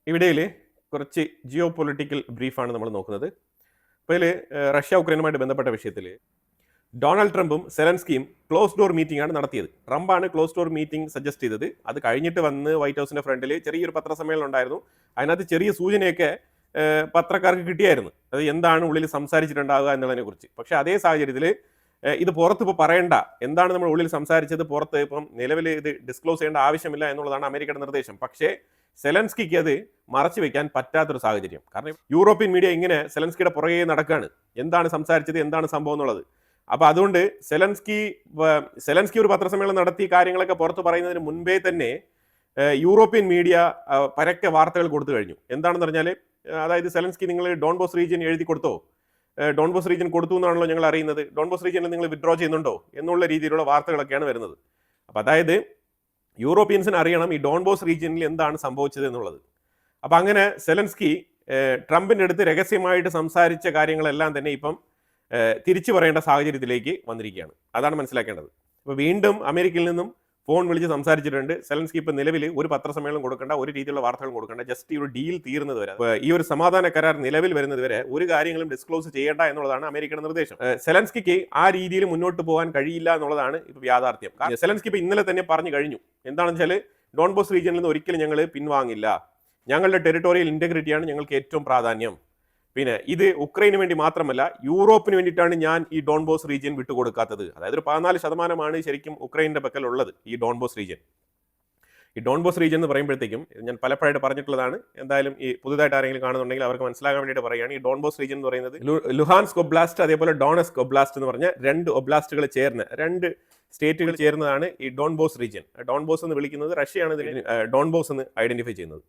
ഈ വീഡിയോയിൽ കുറച്ച് ജിയോ പൊളിറ്റിക്കൽ ബ്രീഫാണ് നമ്മൾ നോക്കുന്നത്. അപ്പോൾ ഇതിൽ റഷ്യ ഉക്രൈനുമായിട്ട് ബന്ധപ്പെട്ട വിഷയത്തിൽ ഡൊണാൾഡ് ട്രംപും സെലൻസ്കിയും ക്ലോസ് ഡോർ മീറ്റിംഗ് ആണ് നടത്തിയത്. ട്രംപാണ് ക്ലോസ് ഡോർ മീറ്റിംഗ് സജസ്റ്റ് ചെയ്തത്. അത് കഴിഞ്ഞിട്ട് വന്ന് വൈറ്റ് ഹൗസിന്റെ ഫ്രണ്ടിൽ ചെറിയൊരു പത്രസമ്മേളനം ഉണ്ടായിരുന്നു. അതിനകത്ത് ചെറിയ സൂചനയൊക്കെ പത്രക്കാർക്ക് കിട്ടിയായിരുന്നു, അത് എന്താണ് ഉള്ളിൽ സംസാരിച്ചിട്ടുണ്ടാവുക എന്നുള്ളതിനെ കുറിച്ച്. പക്ഷെ അതേ സാഹചര്യത്തിൽ ഇത് പുറത്ത് ഇപ്പോൾ പറയണ്ട, എന്താണ് നമ്മൾ ഉള്ളിൽ സംസാരിച്ചത് പുറത്ത് ഇപ്പം നിലവിൽ ഇത് ഡിസ്ക്ലോസ് ചെയ്യേണ്ട ആവശ്യമില്ല എന്നുള്ളതാണ് അമേരിക്കയുടെ നിർദ്ദേശം. പക്ഷേ സെലൻസ്കിക്ക് അത് മറച്ചു വെക്കാൻ പറ്റാത്തൊരു സാഹചര്യം. കാരണം യൂറോപ്യൻ മീഡിയ ഇങ്ങനെ സെലൻസ്കിയുടെ പുറകെ നടക്കുകയാണ്, എന്താണ് സംസാരിച്ചത്, എന്താണ് സംഭവം എന്നുള്ളത്. അപ്പൊ അതുകൊണ്ട് സെലൻസ്കി ഒരു പത്രസമ്മേളനം നടത്തി കാര്യങ്ങളൊക്കെ പുറത്ത് പറയുന്നതിന് മുൻപേ തന്നെ യൂറോപ്യൻ മീഡിയ പരക്കെ വാർത്തകൾ കൊടുത്തു കഴിഞ്ഞു. എന്താണെന്ന് പറഞ്ഞാൽ, അതായത് സെലൻസ്കി നിങ്ങൾ ഡോൺബോസ് റീജിയൻ എഴുതി കൊടുത്തോ, ഡോൺബോസ് റീജിയൻ കൊടുത്തു എന്നാണല്ലോ ഞങ്ങൾ അറിയുന്നത്, ഡോൺബോസ് റീജിയനിൽ നിങ്ങൾ വിഡ്രോ ചെയ്യുന്നുണ്ടോ എന്നുള്ള രീതിയിലുള്ള വാർത്തകളൊക്കെയാണ് വരുന്നത്. അപ്പം അതായത് യൂറോപ്യൻസിന് അറിയണം ഈ ഡോൺബോസ് റീജിയനിൽ എന്താണ് സംഭവിച്ചത് എന്നുള്ളത്. അപ്പം അങ്ങനെ സെലൻസ്കി ട്രംപിൻ്റെ അടുത്ത് രഹസ്യമായിട്ട് സംസാരിച്ച കാര്യങ്ങളെല്ലാം തന്നെ ഇപ്പം തിരിച്ചു പറയേണ്ട സാഹചര്യത്തിലേക്ക് വന്നിരിക്കുകയാണ്. അതാണ് മനസ്സിലാക്കേണ്ടത്. അപ്പോൾ വീണ്ടും അമേരിക്കയിൽ നിന്നും ഫോൺ വിളിച്ച് സംസാരിച്ചിട്ടുണ്ട്. സെലൻസ്കി ഇപ്പം നിലവിൽ ഒരു പത്രസമ്മേളനം കൊടുക്കേണ്ട, ഒരു രീതിയിലുള്ള വാർത്തകൾ കൊടുക്കേണ്ട, ജസ്റ്റ് ഈ ഒരു ഡീൽ തീർന്നത് വരെ, ഈ ഒരു സമാധാന കരാർ നിലവിൽ വരുന്നത് വരെ ഒരു കാര്യങ്ങളും ഡിസ്ക്ലോസ് ചെയ്യേണ്ട എന്നുള്ളതാണ് അമേരിക്കയുടെ നിർദ്ദേശം. സെലൻസ്കിക്ക് ആ രീതിയിൽ മുന്നോട്ട് പോകാൻ കഴിയില്ല എന്നുള്ളതാണ് ഇപ്പോൾ യാഥാർത്ഥ്യം. സെലൻസ്കി ഇപ്പോൾ ഇന്നലെ തന്നെ പറഞ്ഞു കഴിഞ്ഞു, എന്താണെന്ന് വെച്ചാൽ ഡോൺബോസ് റീജിയനിൽ നിന്ന് ഒരിക്കലും ഞങ്ങൾ പിൻവാങ്ങില്ല, ഞങ്ങളുടെ ടെറിട്ടോറിയൽ ഇന്റഗ്രിറ്റിയാണ് ഞങ്ങൾക്ക് ഏറ്റവും പ്രാധാന്യം. പിന്നെ ഇത് ഉക്രൈന് വേണ്ടി മാത്രമല്ല, യൂറോപ്പിന് വേണ്ടിയിട്ടാണ് ഞാൻ ഈ ഡോൺബോസ് റീജിയൻ വിട്ടുകൊടുക്കാത്തത്. അതായത് ഒരു 14% ശരിക്കും ഉക്രൈൻ്റെ പക്കലുള്ളത് ഈ ഡോൺബോസ് റീജിയൻ. ഈ ഡോൺബോസ് റീജിയൻ എന്ന് പറയുമ്പോഴത്തേക്കും ഞാൻ പലപ്പോഴായിട്ട് പറഞ്ഞിട്ടുള്ളതാണ്, എന്തായാലും ഈ പുതുതായിട്ട് ആരെങ്കിലും കാണുന്നുണ്ടെങ്കിൽ അവർക്ക് മനസ്സിലാകാൻ വേണ്ടിയിട്ട് പറയുകയാണ്. ഈ ഡോൺബോസ് റീജിയൻ എന്ന് പറയുന്നത് ലുഹാൻസ്ക് ഒബ്ലാസ്റ്റ് അതേപോലെ ഡോണസ്ക് ഒബ്ലാസ്റ്റ് എന്ന് പറഞ്ഞ രണ്ട് ഒബ്ലാസ്റ്റുകൾ ചേർന്ന്, രണ്ട് സ്റ്റേറ്റുകൾ ചേർന്നതാണ് ഈ ഡോൺബോസ് റീജിയൻ. ഡോൺബോസ് എന്ന് വിളിക്കുന്നത് റഷ്യയാണ് ഡോൺബോസ് എന്ന് ഐഡന്റിഫൈ ചെയ്യുന്നത്.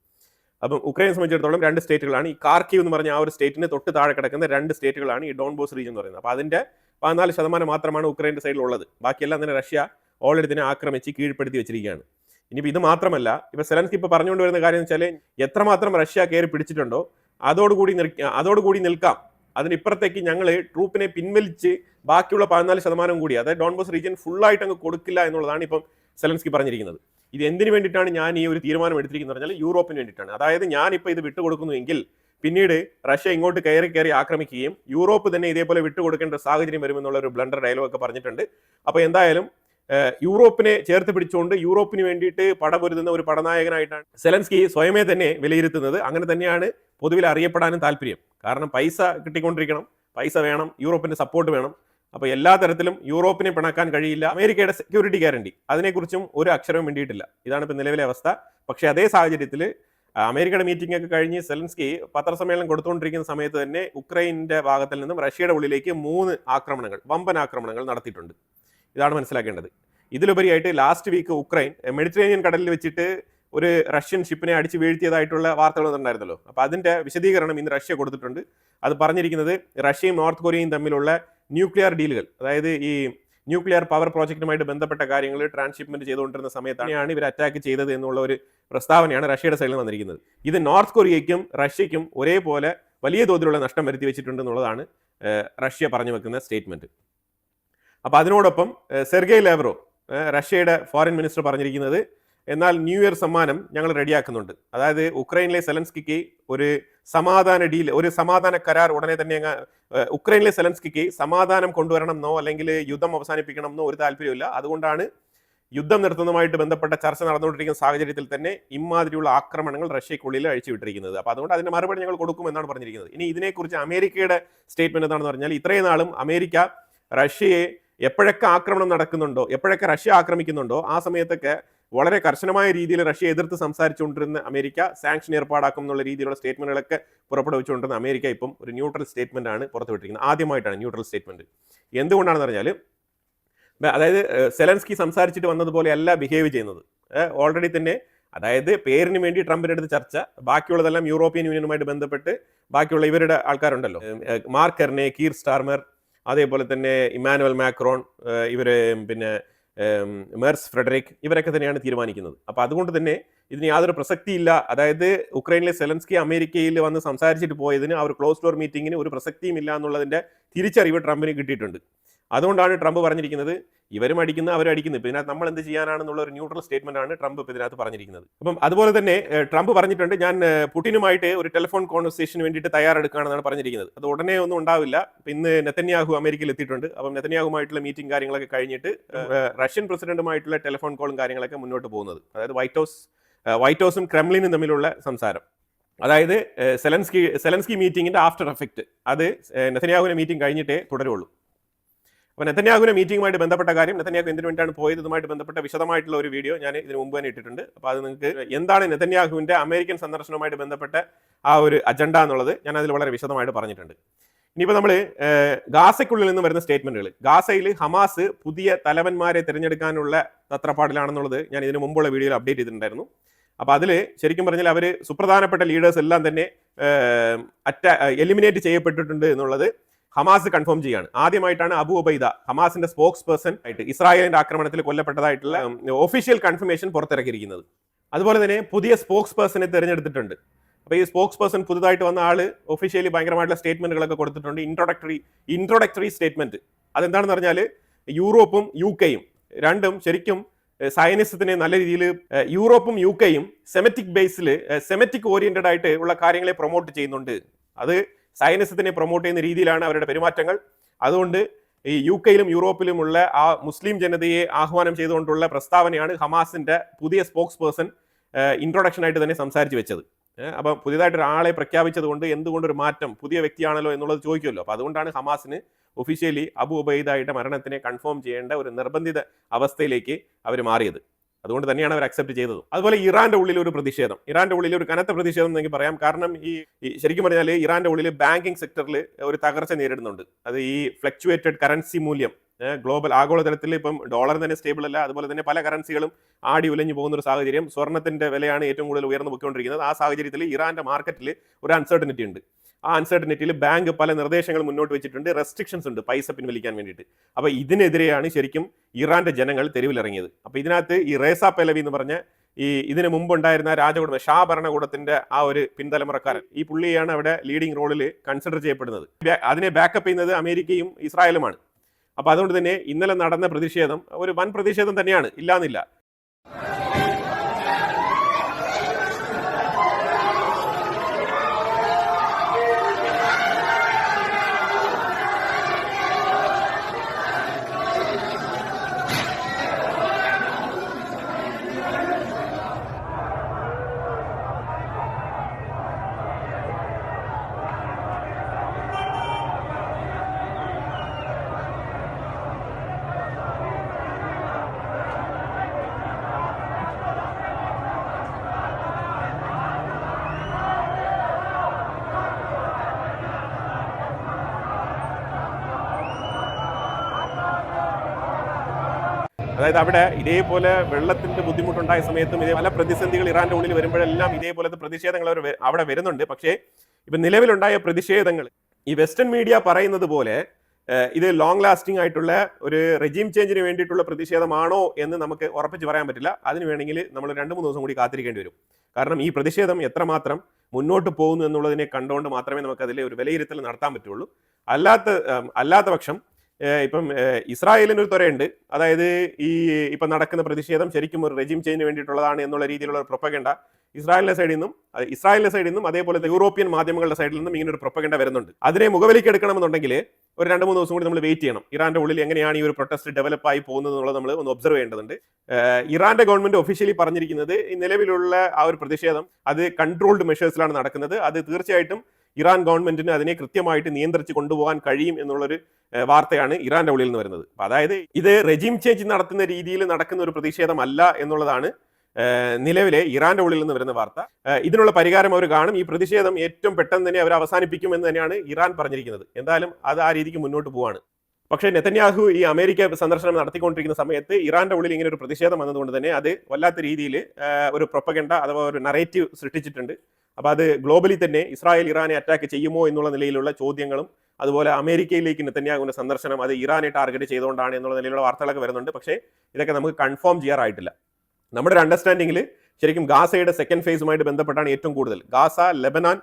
അപ്പം ഉക്രൈനെ സംബന്ധിച്ചിടത്തോളം രണ്ട് സ്റ്റേറ്റുകളാണ്. ഈ കാർക്കീവ് എന്ന് പറഞ്ഞ ആ ഒരു സ്റ്റേറ്റിന് തൊട്ട് താഴെ കിടക്കുന്ന രണ്ട് സ്റ്റേറ്റുകളാണ് ഈ ഡോൺബോസ് റീജിയൻ എന്ന് പറയുന്നത്. അപ്പോൾ അതിന്റെ 14% മാത്രമാണ് ഉക്രൈൻ്റെ സൈഡിലുള്ളത്. ബാക്കിയെല്ലാം തന്നെ റഷ്യ ഓൾറെഡി തന്നെ ആക്രമിച്ച് കീഴ്പ്പെടുത്തി വെച്ചിരിക്കുകയാണ്. ഇനിയിപ്പോൾ ഇത് മാത്രമല്ല, ഇപ്പോൾ സെലൻസ്കി ഇപ്പോൾ പറഞ്ഞുകൊണ്ട് വരുന്ന കാര്യം എന്ന് വെച്ചാൽ, എത്രമാത്രം റഷ്യ കയറി പിടിച്ചിട്ടുണ്ടോ അതോടുകൂടി നിൽക്കാം, അതിനിപ്പുറത്തേക്ക് ഞങ്ങൾ ട്രൂപ്പിനെ പിൻവലിച്ച് ബാക്കിയുള്ള 14% കൂടി, അതായത് ഡോൺബോസ് റീജിയൻ ഫുള്ളായിട്ട് അങ്ങ് കൊടുക്കില്ല എന്നുള്ളതാണ് ഇപ്പം സെലൻസ്കി പറഞ്ഞിരിക്കുന്നത്. ഇത് എന്തിനു വേണ്ടിയിട്ടാണ് ഞാൻ ഈ ഒരു തീരുമാനം എടുത്തിരിക്കുന്നത് പറഞ്ഞാൽ, യൂറോപ്പിന് വേണ്ടിയിട്ടാണ്. അതായത് ഞാനിപ്പോൾ ഇത് വിട്ടുകൊടുക്കുന്നുവെങ്കിൽ പിന്നീട് റഷ്യ ഇങ്ങോട്ട് കയറി ആക്രമിക്കുകയും യൂറോപ്പ് തന്നെ ഇതേപോലെ വിട്ടുകൊടുക്കേണ്ട സാഹചര്യം വരുമെന്നുള്ള ഒരു ബ്ലണ്ടർ ഡയലോഗ് ഒക്കെ പറഞ്ഞിട്ടുണ്ട്. അപ്പോൾ എന്തായാലും യൂറോപ്പിനെ ചേർത്ത് പിടിച്ചുകൊണ്ട് യൂറോപ്പിന് വേണ്ടിയിട്ട് പടപൊരുതുന്ന ഒരു പടനായകനായിട്ടാണ് സെലൻസ്കി സ്വയമേ തന്നെ വിലയിരുത്തുന്നത്. അങ്ങനെ തന്നെയാണ് പൊതുവിൽ അറിയപ്പെടാനും താല്പര്യം. കാരണം പൈസ കിട്ടിക്കൊണ്ടിരിക്കണം, പൈസ വേണം, യൂറോപ്പിന്റെ സപ്പോർട്ട് വേണം. അപ്പോൾ എല്ലാ തരത്തിലും യൂറോപ്പിനെ പിണക്കാൻ കഴിയില്ല. അമേരിക്കയുടെ സെക്യൂരിറ്റി ഗ്യാരണ്ടി, അതിനെക്കുറിച്ചും ഒരു അക്ഷരവും വേണ്ടിയിട്ടില്ല. ഇതാണ് ഇപ്പോൾ നിലവിലെ അവസ്ഥ. പക്ഷേ അതേ സാഹചര്യത്തിൽ അമേരിക്കയുടെ മീറ്റിംഗ് ഒക്കെ കഴിഞ്ഞ് സെലൻസ്കി പത്രസമ്മേളനം കൊടുത്തുകൊണ്ടിരിക്കുന്ന സമയത്ത് തന്നെ ഉക്രൈൻ്റെ ഭാഗത്തിൽ നിന്നും റഷ്യയുടെ ഉള്ളിലേക്ക് 3 വമ്പൻ ആക്രമണങ്ങൾ നടത്തിയിട്ടുണ്ട്. ഇതാണ് മനസ്സിലാക്കേണ്ടത്. ഇതിലുപരിയായിട്ട് ലാസ്റ്റ് വീക്ക് ഉക്രൈൻ മെഡിറ്ററേനിയൻ കടലിൽ വെച്ചിട്ട് ഒരു റഷ്യൻ ഷിപ്പിനെ അടിച്ച് വീഴ്ത്തിയതായിട്ടുള്ള വാർത്തകൾ ഉണ്ടായിരുന്നല്ലോ. അപ്പോൾ അതിൻ്റെ വിശദീകരണം ഇന്ന് റഷ്യ കൊടുത്തിട്ടുണ്ട്. അത് പറഞ്ഞിരിക്കുന്നത് റഷ്യയും നോർത്ത് കൊറിയയും തമ്മിലുള്ള ന്യൂക്ലിയർ ഡീലുകൾ, അതായത് ഈ ന്യൂക്ലിയർ പവർ പ്രോജക്റ്റുമായിട്ട് ബന്ധപ്പെട്ട കാര്യങ്ങൾ ട്രാൻസ്ഷിപ്മെന്റ് ചെയ്തുകൊണ്ടിരുന്ന സമയത്താണ് ഇവർ അറ്റാക്ക് ചെയ്തത് എന്നുള്ള ഒരു പ്രസ്താവനയാണ് റഷ്യയുടെ സൈഡിൽ വന്നിരിക്കുന്നത്. ഇത് നോർത്ത് കൊറിയയ്ക്കും റഷ്യയ്ക്കും ഒരേപോലെ വലിയ തോതിലുള്ള നഷ്ടം വരുത്തി വെച്ചിട്ടുണ്ട് എന്നുള്ളതാണ് റഷ്യ പറഞ്ഞു വെക്കുന്ന സ്റ്റേറ്റ്മെന്റ്. അപ്പോൾ അതിനോടൊപ്പം സെർഗേയ് ലാവ്റോവ്, റഷ്യയുടെ ഫോറിൻ മിനിസ്റ്റർ, പറഞ്ഞിരിക്കുന്നത്, എന്നാൽ ന്യൂ ഇയർ സമ്മാനം ഞങ്ങൾ റെഡിയാക്കുന്നുണ്ട്. അതായത് ഉക്രൈനിലെ സെലൻസ്കിക്ക് ഒരു സമാധാന ഡീൽ, ഒരു സമാധാന കരാർ ഉടനെ തന്നെ ഉക്രൈനിലെ സെലൻസ്കിക്ക് സമാധാനം കൊണ്ടുവരണം എന്നോ അല്ലെങ്കിൽ യുദ്ധം അവസാനിപ്പിക്കണം എന്നോ ഒരു താല്പര്യമില്ല. അതുകൊണ്ടാണ് യുദ്ധം നിർത്തുന്നതുമായിട്ട് ബന്ധപ്പെട്ട ചർച്ച നടന്നുകൊണ്ടിരിക്കുന്ന സാഹചര്യത്തിൽ തന്നെ ഇമാതിരിയുള്ള ആക്രമണങ്ങൾ റഷ്യക്കുള്ളിൽ അഴിച്ചുവിട്ടിരിക്കുന്നത്. അപ്പോൾ അതുകൊണ്ട് അതിന്റെ മറുപടി ഞങ്ങൾ കൊടുക്കുമെന്നാണ് പറഞ്ഞിരിക്കുന്നത്. ഇനി ഇതിനെക്കുറിച്ച് അമേരിക്കയുടെ സ്റ്റേറ്റ്മെന്റ് എന്താണെന്ന് പറഞ്ഞാൽ, ഇത്രയും നാളും അമേരിക്ക റഷ്യയെ എപ്പോഴൊക്കെ ആക്രമണം നടക്കുന്നുണ്ടോ, എപ്പോഴൊക്കെ റഷ്യ ആക്രമിക്കുന്നുണ്ടോ ആ സമയത്തൊക്കെ വളരെ കർശനമായ രീതിയിൽ റഷ്യ എതിർത്ത് സംസാരിച്ചുകൊണ്ടിരുന്ന അമേരിക്ക സാങ്ഷൻ ഏർപ്പാടാക്കും എന്നുള്ള രീതിയിലുള്ള സ്റ്റേറ്റ്മെന്റുകളൊക്കെ പുറപ്പെടുവിച്ചുകൊണ്ടിരുന്ന അമേരിക്ക ഇപ്പം ഒരു ന്യൂട്രൽ സ്റ്റേറ്റ്മെന്റ് ആണ് പുറത്തുവിട്ടിരിക്കുന്നത്. ആദ്യമായിട്ടാണ് ന്യൂട്രൽ സ്റ്റേറ്റ്മെന്റ്. എന്തുകൊണ്ടാണെന്ന് പറഞ്ഞാൽ, അതായത് സെലൻസ്കി സംസാരിച്ചിട്ട് വന്നതുപോലെ അല്ല ബിഹേവ് ചെയ്യുന്നത്. ഓൾറെഡി തന്നെ, അതായത് പേരിന് വേണ്ടി ട്രംപിന്റെ അടുത്ത് ചർച്ച, ബാക്കിയുള്ളതെല്ലാം യൂറോപ്യൻ യൂണിയനുമായിട്ട് ബന്ധപ്പെട്ട് ബാക്കിയുള്ള ഇവരുടെ ആൾക്കാരുണ്ടല്ലോ, മാർക്ക് കെർനെ, കീർ സ്റ്റാർമർ, അതേപോലെ തന്നെ ഇമാനുവൽ മാക്രോൺ, ഇവര് പിന്നെ മെർസ് ഫ്രെഡറിക്, ഇവരൊക്കെ തന്നെയാണ് തീരുമാനിക്കുന്നത്. അപ്പോൾ അതുകൊണ്ട് തന്നെ ഇതിന് യാതൊരു പ്രസക്തിയില്ല. അതായത് ഉക്രൈനിലെ സെലൻസ്കി അമേരിക്കയിൽ വന്ന് സംസാരിച്ചിട്ട് പോയതിന് ആ ഒരു ക്ലോസ് ഡോർ മീറ്റിങ്ങിന് ഒരു പ്രസക്തിയും ഇല്ല എന്നുള്ളതിന്റെ തിരിച്ചറിവ് ട്രംപിന് കിട്ടിയിട്ടുണ്ട്. അതുകൊണ്ടാണ് ട്രംപ് പറഞ്ഞിരിക്കുന്നത് ഇവരും അടിക്കുന്നത് അവരും അടിക്കുന്നത്, പിന്നെ നമ്മൾ എന്ത് ചെയ്യാനാണെന്നുള്ള ഒരു ന്യൂട്രൽ സ്റ്റേറ്റ്മെന്റ് ആണ് ട്രംപ് ഇപ്പോൾ ഇതിനകത്ത് പറഞ്ഞിരിക്കുന്നത്. അപ്പം അതുപോലെ തന്നെ ട്രംപ് പറഞ്ഞിട്ടുണ്ട് ഞാൻ പുടിനുമായിട്ട് ഒരു ടെലിഫോൺ കോൺവെർസേഷന് വേണ്ടിയിട്ട് തയ്യാറെടുക്കുകയാണെന്നാണ് പറഞ്ഞിരിക്കുന്നത്. അത് ഉടനെ ഒന്നും ഉണ്ടാവില്ല. ഇന്ന് നെതന്യാഹു അമേരിക്കയിൽ എത്തിയിട്ടുണ്ട്. അപ്പം നെതന്യാഹുമായിട്ടുള്ള മീറ്റിംഗ് കാര്യങ്ങളൊക്കെ കഴിഞ്ഞിട്ട് റഷ്യൻ പ്രസിഡന്റുമായിട്ടുള്ള ടെലിഫോൺ കോളും കാര്യങ്ങളൊക്കെ മുന്നോട്ട് പോകുന്നത്, അതായത് വൈറ്റ് ഹൗസും ക്രെംലിനും തമ്മിലുള്ള സംസാരം, അതായത് സെലൻസ്കി മീറ്റിംഗിന്റെ ആഫ്റ്റർ എഫക്റ്റ് അത് നെതന്യാഹുവിന്റെ മീറ്റിംഗ് കഴിഞ്ഞിട്ടേ തുടരുള്ളൂ. അപ്പോൾ നെതന്യാഹുവിന്റെ മീറ്റിംഗുമായിട്ട് ബന്ധപ്പെട്ട കാര്യം, നെതന്യാഹു എന്തിനു വേണ്ടിയാണ് പോയത്, ഇതുമായിട്ട് ബന്ധപ്പെട്ട വിശദമായിട്ടുള്ള ഒരു വീഡിയോ ഞാൻ ഇതിന് മുമ്പ് തന്നെ ഇട്ടിട്ടുണ്ട്. അപ്പോൾ അത് നിങ്ങൾക്ക് എന്താണ് നെതന്യാഹുവിന്റെ അമേരിക്കൻ സന്ദർശനവുമായിട്ട് ബന്ധപ്പെട്ട ആ ഒരു അജണ്ട എന്നുള്ളത് ഞാൻ അതിൽ വളരെ വിശദമായിട്ട് പറഞ്ഞിട്ടുണ്ട്. ഇനിയിപ്പോൾ നമ്മൾ ഗാസയ്ക്കുള്ളിൽ നിന്ന് വരുന്ന സ്റ്റേറ്റ്മെന്റുകൾ, ഗാസയിൽ ഹമാസ് പുതിയ തലവന്മാരെ തിരഞ്ഞെടുക്കാനുള്ള തത്രപ്പാടിലാണെന്നുള്ളത് ഞാൻ ഇതിന് മുമ്പുള്ള വീഡിയോയിൽ അപ്ഡേറ്റ് ചെയ്തിട്ടുണ്ടായിരുന്നു. അപ്പോൾ അതിൽ ശരിക്കും പറഞ്ഞാൽ അവർ സുപ്രധാനപ്പെട്ട ലീഡേഴ്സ് എല്ലാം തന്നെ എലിമിനേറ്റ് ചെയ്യപ്പെട്ടിട്ടുണ്ട് എന്നുള്ളത് ഹമാസ് കൺഫേം ചെയ്യാണ്. ആദ്യമായിട്ടാണ് അബു ഉബൈദ, ഹമാസിന്റെ സ്പോക്സ് പേഴ്സൺ ആയിട്ട് ഇസ്രായേലിന്റെ ആക്രമണത്തിൽ കൊല്ലപ്പെട്ടതായിട്ടുള്ള ഒഫീഷ്യൽ കൺഫർമേഷൻ പുറത്തിറക്കിയിരിക്കുന്നത്. അതുപോലെ തന്നെ പുതിയ സ്പോക്സ് പേഴ്സണെ തിരഞ്ഞെടുത്തിട്ടുണ്ട്. അപ്പോൾ ഈ സ്പോക്സ് പേഴ്സൺ പുതുതായിട്ട് വന്ന ആള് ഒഫീഷ്യലി ഭയങ്കരമായിട്ടുള്ള സ്റ്റേറ്റ്മെന്റുകളൊക്കെ കൊടുത്തിട്ടുണ്ട്. Introductory statement. അതെന്താണെന്ന് പറഞ്ഞാൽ യൂറോപ്പും യു കെയും രണ്ടും ശരിക്കും സയനിസത്തിനെ നല്ല രീതിയിൽ, യൂറോപ്പും യു കെയും സെമറ്റിക് ഓറിയന്റഡ് ആയിട്ട് ഉള്ള കാര്യങ്ങളെ പ്രൊമോട്ട് ചെയ്യുന്നുണ്ട്. അത് സയനിസത്തിനെ പ്രൊമോട്ട് ചെയ്യുന്ന രീതിയിലാണ് അവരുടെ പെരുമാറ്റങ്ങൾ. അതുകൊണ്ട് ഈ യു കെയിലും യൂറോപ്പിലുമുള്ള ആ മുസ്ലിം ജനതയെ ആഹ്വാനം ചെയ്തുകൊണ്ടുള്ള പ്രസ്താവനയാണ് ഹമാസിന്റെ പുതിയ സ്പോക്സ് പേഴ്സൺ ഇൻട്രൊഡക്ഷൻ ആയിട്ട് തന്നെ സംസാരിച്ച് വെച്ചത്. അപ്പം പുതിയതായിട്ട് ഒരാളെ പ്രഖ്യാപിച്ചത് കൊണ്ട് എന്തുകൊണ്ടൊരു മാറ്റം, പുതിയ വ്യക്തിയാണല്ലോ എന്നുള്ളത് ചോദിക്കുമല്ലോ. അപ്പോൾ അതുകൊണ്ടാണ് ഹമാസിന് ഒഫീഷ്യലി അബു ഉബൈദയുടെ മരണത്തിനെ കൺഫേം ചെയ്യേണ്ട ഒരു നിർബന്ധിത അവസ്ഥയിലേക്ക് അവർ മാറിയത്. അതുകൊണ്ട് തന്നെയാണ് അവർ അക്സെപ്റ്റ് ചെയ്തത്. അതുപോലെ ഇറാന്റെ ഉള്ളിൽ ഒരു പ്രതിഷേധം, ഇറാന്റെ ഉള്ളിൽ ഒരു കനത്ത പ്രതിഷേധം എന്ന് പറയാം. കാരണം ഈ ശരിക്കും പറഞ്ഞാൽ ഇറാന്റെ ഉള്ളിൽ ബാങ്കിങ് സെക്ടറിൽ ഒരു തകർച്ച നേരിടുന്നുണ്ട്. അത് ഈ ഫ്ലക്ച്വേറ്റഡ് കറൻസി മൂല്യം, ഗ്ലോബൽ ആഗോളതലത്തിൽ ഇപ്പം ഡോളർ തന്നെ സ്റ്റേബിൾ അല്ല. അതുപോലെ തന്നെ പല കറൻസികളും ആടി ഉലഞ്ഞു പോകുന്ന ഒരു സാഹചര്യം. സ്വർണ്ണത്തിന്റെ വിലയാണ് ഏറ്റവും കൂടുതൽ ഉയർന്നു പോയിക്കൊണ്ടിരിക്കുന്നത്. ആ സാഹചര്യത്തിൽ ഇറാന്റെ മാർക്കറ്റിൽ ഒരു അൺസർട്ടനിറ്റി ഉണ്ട്. ആ അൺസർട്ടനിറ്റിയിൽ ബാങ്ക് പല നിർദ്ദേശങ്ങൾ മുന്നോട്ട് വെച്ചിട്ടുണ്ട്, റെസ്ട്രിക്ഷൻസ് ഉണ്ട് പൈസ പിൻവലിക്കാൻ വേണ്ടിയിട്ട്. അപ്പോൾ ഇതിനെതിരെയാണ് ശരിക്കും ഇറാന്റെ ജനങ്ങൾ തെരുവിലിറങ്ങിയത്. അപ്പോൾ ഇതിനകത്ത് ഈ റേസ പെലവി എന്ന് പറഞ്ഞ ഇതിന് മുമ്പുണ്ടായിരുന്ന രാജകുടുംബ ഷാ ഭരണകൂടത്തിന്റെ ആ ഒരു പിൻതലമുറക്കാരൻ, ഈ പുള്ളിയാണ് അവിടെ ലീഡിംഗ് റോളിൽ കൺസിഡർ ചെയ്യപ്പെടുന്നത്. അതിനെ ബാക്കപ്പ് ചെയ്യുന്നത് അമേരിക്കയും ഇസ്രായേലുമാണ്. അപ്പോൾ അതുകൊണ്ട് തന്നെ ഇന്നലെ നടന്ന പ്രതിഷേധം ഒരു വൻ പ്രതിഷേധം തന്നെയാണ്, ഇല്ലാന്നില്ല. അതായത് അവിടെ ഇതേപോലെ വെള്ളത്തിന്റെ ബുദ്ധിമുട്ടുണ്ടായ സമയത്തും ഇതേ പല പ്രതിസന്ധികൾ ഇറാന്റെ ഉള്ളിൽ വരുമ്പോഴെല്ലാം ഇതേപോലത്തെ പ്രതിഷേധങ്ങൾ അവിടെ വരുന്നുണ്ട്. പക്ഷേ ഇപ്പം നിലവിലുണ്ടായ പ്രതിഷേധങ്ങൾ ഈ വെസ്റ്റേൺ മീഡിയ പറയുന്നത് പോലെ ഇത് ലോങ് ലാസ്റ്റിംഗ് ആയിട്ടുള്ള ഒരു റെജീം ചേഞ്ചിന് വേണ്ടിയിട്ടുള്ള പ്രതിഷേധമാണോ എന്ന് നമുക്ക് ഉറപ്പിച്ച് പറയാൻ പറ്റില്ല. അതിന് വേണമെങ്കിൽ നമ്മൾ 2-3 ദിവസം കൂടി കാത്തിരിക്കേണ്ടി വരും. കാരണം ഈ പ്രതിഷേധം എത്രമാത്രം മുന്നോട്ട് പോകുന്നു എന്നുള്ളതിനെ കണ്ടുകൊണ്ട് മാത്രമേ നമുക്ക് അതിലെ ഒരു വിലയിരുത്തൽ നടത്താൻ പറ്റുള്ളൂ. അല്ലാത്ത പക്ഷം ഇപ്പം ഇസ്രായേലിന് ഒരു ത്വരയുണ്ട്. അതായത് ഈ ഇപ്പം നടക്കുന്ന പ്രതിഷേധം ശരിക്കും ഒരു റെജിം ചേഞ്ചിന് വേണ്ടിയിട്ടുള്ളതാണ് എന്നുള്ള രീതിയിലുള്ള ഒരു പ്രൊപ്പഗണ്ട ഇസ്രായേലിന്റെ സൈഡിൽ നിന്നും അതേപോലെ യൂറോപ്യൻ മാധ്യമങ്ങളുടെ സൈഡിൽ നിന്നും ഇങ്ങനെ ഒരു പ്രൊപ്പഗണ്ട വരുന്നുണ്ട്. അതിനെ മുഖവിലേക്ക് എടുക്കണമെന്നുണ്ടെങ്കിൽ ഒരു 2-3 ദിവസം കൂടി നമ്മൾ വെയിറ്റ് ചെയ്യണം. ഇറാന്റെ ഉള്ളിൽ എങ്ങനെയാണ് ഈ ഒരു പ്രൊട്ടസ്റ്റ് ഡെവലപ്പ് ആയി പോകുന്നത് എന്നുള്ളത് നമ്മൾ ഒന്ന് ഒബ്സർവ് ചെയ്യേണ്ടതുണ്ട്. ഇറാന്റെ ഗവൺമെന്റ് ഒഫീഷ്യലി പറഞ്ഞിരിക്കുന്നത് ഈ നിലവിലുള്ള ആ ഒരു പ്രതിഷേധം അത് കൺട്രോൾഡ് മെഷേഴ്സിലാണ് നടക്കുന്നത്. അത് തീർച്ചയായിട്ടും ഇറാൻ ഗവൺമെന്റിന് അതിനെ കൃത്യമായിട്ട് നിയന്ത്രിച്ച് കൊണ്ടുപോകാൻ കഴിയും എന്നുള്ളൊരു വാർത്തയാണ് ഇറാന്റെ ഉള്ളിൽ നിന്ന് വരുന്നത്. അതായത് ഇത് റെജിം ചേഞ്ച് നടത്തുന്ന രീതിയിൽ നടക്കുന്ന ഒരു പ്രതിഷേധമല്ല എന്നുള്ളതാണ് നിലവിലെ ഇറാന്റെ ഉള്ളിൽ നിന്ന് വരുന്ന വാർത്ത. ഇതിനുള്ള പരിഹാരം അവർ കാണും. ഈ പ്രതിഷേധം ഏറ്റവും പെട്ടെന്ന് തന്നെ അവർ അവസാനിപ്പിക്കും എന്ന് തന്നെയാണ് ഇറാൻ പറഞ്ഞിരിക്കുന്നത്. എന്തായാലും അത് ആ രീതിക്ക് മുന്നോട്ട് പോവാണ്. പക്ഷേ നെതന്യാഹു ഈ അമേരിക്ക സന്ദർശനം നടത്തിക്കൊണ്ടിരിക്കുന്ന സമയത്ത് ഇറാന്റെ ഉള്ളിൽ ഇങ്ങനെ ഒരു പ്രതിഷേധം വന്നതുകൊണ്ട് തന്നെ അത് വല്ലാത്ത രീതിയിൽ ഒരു പ്രൊപ്പഗണ്ട അഥവാ ഒരു നറേറ്റീവ് സൃഷ്ടിച്ചിട്ടുണ്ട്. അപ്പോൾ അത് ഗ്ലോബലി തന്നെ ഇസ്രായേൽ ഇറാനെ അറ്റാക്ക് ചെയ്യുമോ എന്നുള്ള നിലയിലുള്ള ചോദ്യങ്ങളും അതുപോലെ അമേരിക്കയിലേക്ക് നെതന്യാഹുവിന്റെ സന്ദർശനം അത് ഇറാനെ ടാർഗറ്റ് ചെയ്തുകൊണ്ടാണ് എന്നുള്ള നിലയിലുള്ള വാർത്തകളൊക്കെ വരുന്നുണ്ട്. പക്ഷേ ഇതൊക്കെ നമുക്ക് കൺഫേം ചെയ്യാറായിട്ടില്ല. നമ്മുടെ ഒരു അണ്ടർസ്റ്റാൻഡിങ്ങിൽ ശരിക്കും ഗാസയുടെ സെക്കൻഡ് ഫേസുമായിട്ട് ബന്ധപ്പെട്ടാണ് ഏറ്റവും കൂടുതൽ. ഗാസ, ലെബനാൻ,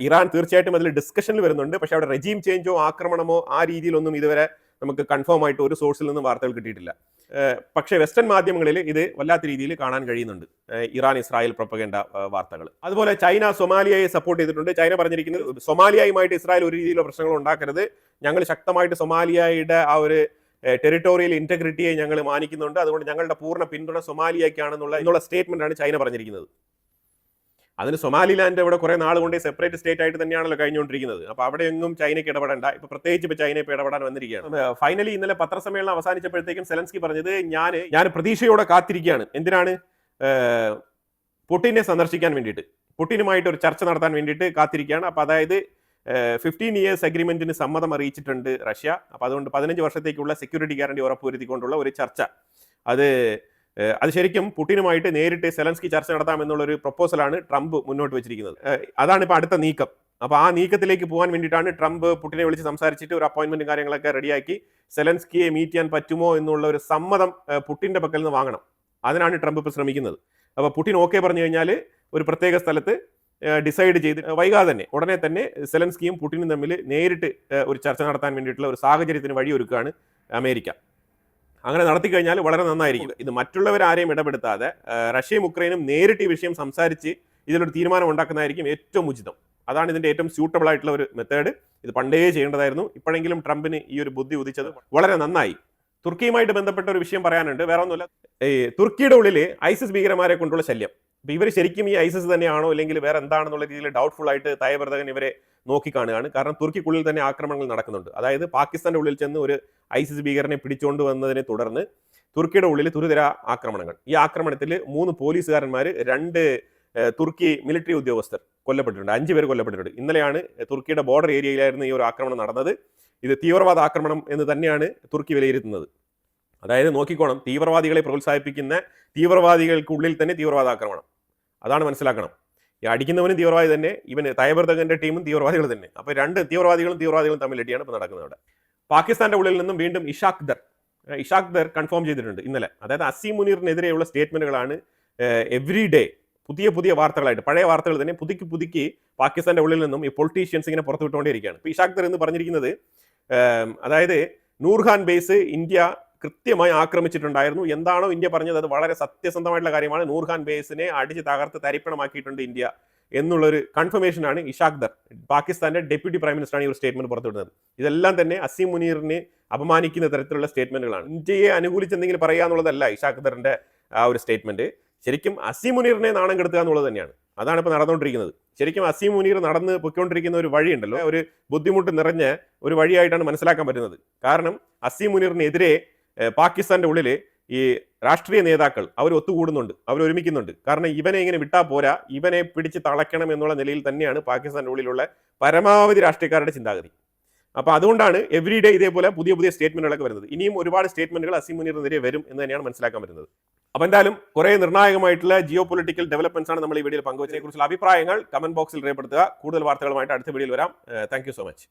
ഇറാൻ തീർച്ചയായിട്ടും അതിൽ ഡിസ്കഷനിൽ വരുന്നുണ്ട്. പക്ഷേ അവിടെ റെജീം ചേഞ്ചോ ആക്രമണമോ ആ രീതിയിലൊന്നും ഇതുവരെ നമുക്ക് കൺഫേം ആയിട്ട് ഒരു സോഴ്സിൽ നിന്നും വാർത്തകൾ കിട്ടിയിട്ടില്ല. പക്ഷേ വെസ്റ്റേൺ മാധ്യമങ്ങളിൽ ഇത് വല്ലാത്ത രീതിയിൽ കാണാൻ കഴിയുന്നുണ്ട്, ഇറാൻ ഇസ്രായേൽ പ്രൊപ്പഗൻഡ വാർത്തകൾ. അതുപോലെ ചൈന സൊമാലിയയെ സപ്പോർട്ട് ചെയ്തിട്ടുണ്ട്. ചൈന പറഞ്ഞിരിക്കുന്നത് സൊമാലിയയുമായിട്ട് ഇസ്രായേൽ ഒരു രീതിയിലുള്ള പ്രശ്നങ്ങൾ ഉണ്ടാക്കരുത്, ഞങ്ങൾ ശക്തമായിട്ട് സൊമാലിയയുടെ ആ ഒരു ടെറിട്ടോറിയൽ ഇന്റഗ്രിറ്റിയെ ഞങ്ങൾ മാനിക്കുന്നുണ്ട്, അതുകൊണ്ട് ഞങ്ങളുടെ പൂർണ്ണ പിന്തുണ സൊമാലിയയ്ക്കാണെന്നുള്ള സ്റ്റേറ്റ്മെന്റ് ആണ് ചൈന പറഞ്ഞിരിക്കുന്നത്. അതിന് സൊമാലിലാൻഡ് ഇവിടെ കുറെ നാൾ കൊണ്ട് സെപ്പറേറ്റ് സ്റ്റേറ്റ് ആയിട്ട് തന്നെയാണല്ലോ കഴിഞ്ഞുകൊണ്ടിരിക്കുന്നത്. അപ്പോൾ അവിടെയൊന്നും ചൈനയ്ക്ക് ഇടപെടേണ്ട, ഇപ്പൊ പ്രത്യേകിച്ച് ഇപ്പൊ ചൈന ഇപ്പൊ ഇടപെടാൻ വന്നിരിക്കുകയാണ്. ഫൈനലി ഇന്നലെ പത്രസമ്മേളനം അവസാനിച്ചപ്പോഴത്തേക്കും സെലൻസ്കി പറഞ്ഞത് ഞാൻ പ്രതീക്ഷയോടെ കാത്തിരിക്കുകയാണ്. എന്തിനാണ്? പുടിനെ സന്ദർശിക്കാൻ വേണ്ടിയിട്ട്, പുടിനുമായിട്ട് ഒരു ചർച്ച നടത്താൻ വേണ്ടിയിട്ട് കാത്തിരിക്കുകയാണ്. അപ്പൊ അതായത് 15 years അഗ്രിമെന്റിന് സമ്മതം അറിയിച്ചിട്ടുണ്ട് റഷ്യ. അപ്പോൾ അതുകൊണ്ട് 15 വർഷത്തേക്കുള്ള സെക്യൂരിറ്റി ഗ്യാരണ്ടി ഉറപ്പുവരുത്തിക്കൊണ്ടുള്ള ഒരു ചർച്ച, അത് ശരിക്കും പുടിനുമായിട്ട് നേരിട്ട് സെലൻസ്കി ചർച്ച നടത്താം എന്നുള്ളൊരു പ്രപ്പോസലാണ് ട്രംപ് മുന്നോട്ട് വെച്ചിരിക്കുന്നത്. അതാണ് ഇപ്പോൾ അടുത്ത നീക്കം. അപ്പോൾ ആ നീക്കത്തിലേക്ക് പോകാൻ വേണ്ടിയിട്ടാണ് ട്രംപ് പുടിനെ വിളിച്ച് സംസാരിച്ചിട്ട് ഒരു അപ്പോയിന്റ്മെന്റും കാര്യങ്ങളൊക്കെ റെഡിയാക്കി സെലൻസ്കിയെ മീറ്റ് ചെയ്യാൻ പറ്റുമോ എന്നുള്ള ഒരു സമ്മതം പുടിന്റെ പക്കൽ നിന്ന് വാങ്ങണം. അതിനാണ് ട്രംപ് ഇപ്പോൾ ശ്രമിക്കുന്നത്. അപ്പോൾ പുടിൻ ഓക്കെ പറഞ്ഞു കഴിഞ്ഞാൽ ഒരു പ്രത്യേക സ്ഥലത്ത് ഡിസൈഡ് ചെയ്ത് വൈകാതെ തന്നെ ഉടനെ തന്നെ സെലൻസ്കിയും പുടിനും തമ്മിൽ നേരിട്ട് ഒരു ചർച്ച നടത്താൻ വേണ്ടിയിട്ടുള്ള ഒരു സാഹചര്യത്തിന് വഴിയൊരുക്കുകയാണ് അമേരിക്ക. അങ്ങനെ നടത്തി കഴിഞ്ഞാൽ വളരെ നന്നായിരിക്കും. ഇത് മറ്റുള്ളവരാരെയും ഇടപെടുത്താതെ റഷ്യയും ഉക്രൈനും നേരിട്ട് ഈ വിഷയം സംസാരിച്ച് ഇതിലൊരു തീരുമാനം ഉണ്ടാക്കുന്നതായിരിക്കും ഏറ്റവും ഉചിതം. അതാണ് ഇതിന്റെ ഏറ്റവും സ്യൂട്ടബിൾ ആയിട്ടുള്ള ഒരു മെത്തേഡ്. ഇത് പണ്ടേ ചെയ്യേണ്ടതായിരുന്നു. ഇപ്പോഴെങ്കിലും ട്രംപിന് ഈ ഒരു ബുദ്ധി ഉദിച്ചത് വളരെ നന്നായി. തുർക്കിയുമായിട്ട് ബന്ധപ്പെട്ട ഒരു വിഷയം പറയാനുണ്ട്. വേറെ ഒന്നുമില്ല, തുർക്കിയുടെ ഉള്ളിൽ ഐസിസ് ഭീകരന്മാരെ കൊണ്ടുള്ള ശല്യം. അപ്പൊ ഇവർ ശരിക്കും ഈ ഐസിസ് തന്നെയാണോ അല്ലെങ്കിൽ വേറെ എന്താണെന്നുള്ള രീതിയിൽ ഡൗട്ട്ഫുൾ ആയിട്ട് തയ്യവർദ്ധകൻ ഇവരെ നോക്കിക്കാണുകയാണ്. കാരണം തുർക്കിക്കുള്ളിൽ തന്നെ ആക്രമണങ്ങൾ നടക്കുന്നുണ്ട്. അതായത് പാകിസ്ഥാന്റെ ഉള്ളിൽ ചെന്ന് ഒരു ഐസിസ് ഭീകരനെ പിടിച്ചുകൊണ്ട് വന്നതിനെ തുടർന്ന് തുർക്കിയുടെ ഉള്ളിൽ തുരുതര ആക്രമണങ്ങൾ. ഈ ആക്രമണത്തിൽ 3 പോലീസുകാരന്മാർ, 2 തുർക്കി മിലിറ്ററി ഉദ്യോഗസ്ഥർ കൊല്ലപ്പെട്ടിട്ടുണ്ട്. 5 പേര് കൊല്ലപ്പെട്ടിട്ടുണ്ട്. ഇന്നലെയാണ് തുർക്കിയുടെ ബോർഡർ ഏരിയയിലായിരുന്നു ഈ ഒരു ആക്രമണം നടന്നത്. ഇത് തീവ്രവാദ ആക്രമണം എന്ന് തന്നെയാണ് തുർക്കി വിലയിരുത്തുന്നത്. അതായത് നോക്കിക്കോണം, തീവ്രവാദികളെ പ്രോത്സാഹിപ്പിക്കുന്ന തീവ്രവാദികൾക്കുള്ളിൽ തന്നെ തീവ്രവാദ ആക്രമണം. അതാണ് മനസ്സിലാക്കണം. ഈ അടിക്കുന്നവനും തീവ്രവാദി തന്നെ, ഇവന് തയ്യവർദ്ധകന്റെ ടീമും തീവ്രവാദികൾ തന്നെ. അപ്പോൾ 2 തീവ്രവാദികളും തമ്മിലടിയാണ് ഇപ്പോൾ നടക്കുന്നത് അവിടെ. പാകിസ്ഥാന്റെ ഉള്ളിൽ നിന്നും വീണ്ടും ഇഷാഖ് ദർ കൺഫേം ചെയ്തിട്ടുണ്ട് ഇന്നലെ. അതായത് അസീം മുനീറിനെതിരെയുള്ള സ്റ്റേറ്റ്മെന്റുകളാണ് എവറി ഡേ പുതിയ വാർത്തകളായിട്ട്, പഴയ വാർത്തകൾ തന്നെ പുതുക്കി പാകിസ്ഥാന്റെ ഉള്ളിൽ നിന്നും ഈ പൊളിറ്റീഷ്യൻസ് ഇങ്ങനെ പുറത്തുവിട്ടുകൊണ്ടേയിരിക്കുകയാണ്. ഇപ്പോൾ ഇഷാഖ് ദർ എന്ന് പറഞ്ഞിരിക്കുന്നത്, അതായത് നൂർഖാൻ ബേസ് ഇന്ത്യ കൃത്യമായി ആക്രമിച്ചിട്ടുണ്ടായിരുന്നു. എന്താണോ ഇന്ത്യ പറഞ്ഞത് അത് വളരെ സത്യസന്ധമായിട്ടുള്ള കാര്യമാണ്. നൂർഖാൻ ബേസിനെ അടിച്ച് തകർത്ത് തരിപ്പണമാക്കിയിട്ടുണ്ട് ഇന്ത്യ എന്നുള്ളൊരു കൺഫർമേഷനാണ് ഇഷാഖ് ദർ, പാകിസ്ഥാന്റെ ഡെപ്യൂട്ടി പ്രൈം മിനിസ്റ്ററാണ് ഈ ഒരു സ്റ്റേറ്റ്മെന്റ് പുറത്തുവിടുന്നത്. ഇതെല്ലാം തന്നെ അസീം മുനീറിനെ അപമാനിക്കുന്ന തരത്തിലുള്ള സ്റ്റേറ്റ്മെന്റുകളാണ്. ഇന്ത്യയെ അനുകൂലിച്ച് എന്തെങ്കിലും പറയുക എന്നുള്ളതല്ല ഇഷാഖ് ദറിന്റെ ആ ഒരു സ്റ്റേറ്റ്മെന്റ്. ശരിക്കും അസീം മുനീറിനെ നാണം കെടുത്തുക എന്നുള്ളത് തന്നെയാണ്. അതാണ് ഇപ്പോൾ നടന്നുകൊണ്ടിരിക്കുന്നത്. ശരിക്കും അസീം മുനീർ നടന്ന് പൊയ്ക്കൊണ്ടിരിക്കുന്ന ഒരു വഴിയുണ്ടല്ലോ, ഒരു ബുദ്ധിമുട്ട് നിറഞ്ഞ ഒരു വഴിയായിട്ടാണ് മനസ്സിലാക്കാൻ പറ്റുന്നത്. കാരണം അസീം മുനീറിനെതിരെ പാകിസ്ഥാന്റെ ഉള്ളിൽ ഈ രാഷ്ട്രീയ നേതാക്കൾ അവർ ഒത്തുകൂടുന്നുണ്ട്, അവർ ഒരുമിക്കുന്നുണ്ട്. കാരണം ഇവനെ ഇങ്ങനെ വിട്ടാൽ പോരാ, ഇവനെ പിടിച്ച് തളയ്ക്കണം എന്നുള്ള നിലയിൽ തന്നെയാണ് പാകിസ്ഥാന്റെ ഉള്ളിലുള്ള പരമാവധി രാഷ്ട്രീയക്കാരുടെ ചിന്താഗതി. അപ്പോൾ അതുകൊണ്ടാണ് എവറി ഡേ ഇതേപോലെ പുതിയ സ്റ്റേറ്റ്മെന്റുകളൊക്കെ വരുന്നത്. ഇനിയും ഒരുപാട് സ്റ്റേറ്റ്മെന്റുകൾ അസീം മുനീറിനെതിരെ വരും എന്ന് തന്നെയാണ് മനസ്സിലാക്കാൻ പറ്റുന്നത്. അപ്പോൾ എന്തായാലും കുറെ നിർണായകമായിട്ടുള്ള ജിയോ പൊളിറ്റിക്കൽ ഡെവലപ്മെന്റ്സ് ആണ് നമ്മൾ ഈ വീഡിയോയിൽ പങ്കുവച്ചതിനെ കുറിച്ചുള്ള അഭിപ്രായങ്ങൾ കമന്റ് ബോക്സിൽ രേഖപ്പെടുത്തുക. കൂടുതൽ വാർത്തകളുമായിട്ട് അടുത്ത വീഡിയോയിൽ വരാം. Thank you so much.